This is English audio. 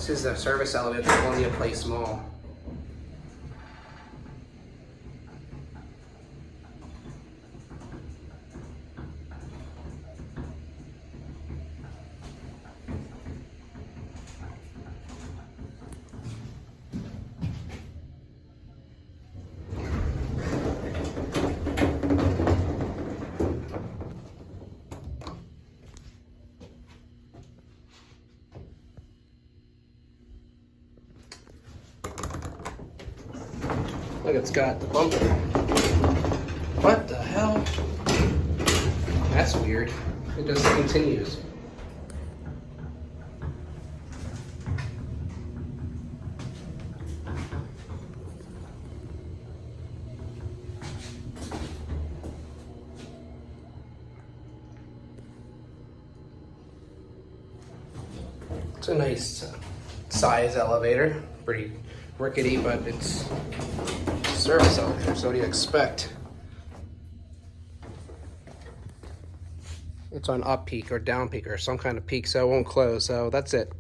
This is the service elevator for Columbia Place Mall. Look, it's got the bumper. What the hell? That's weird. It just continues. It's a nice size elevator. Pretty rickety, but it's service elevator, so what do you expect? It's on up peak or down peak or some kind of peak, so it won't close. So that's it.